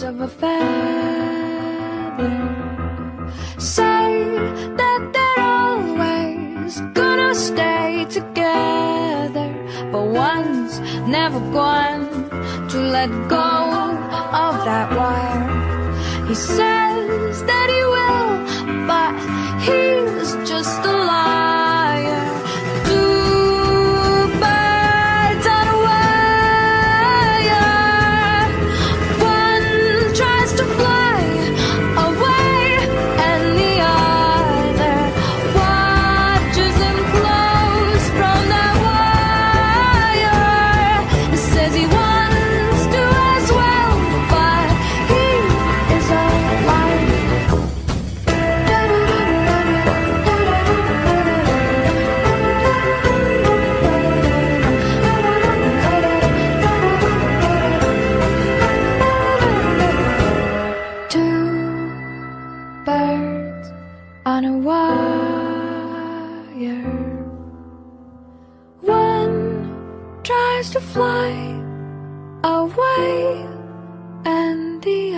of a feather say that they're always gonna stay together, but one's never going to let go of that wire. He says that he will, but he's just a liar. Two birds on a wire. One tries to fly away, and the other watches him close from that wire. He says he wants to as well, but he is a liar. Two birds on a wire. One tries to fly away, and the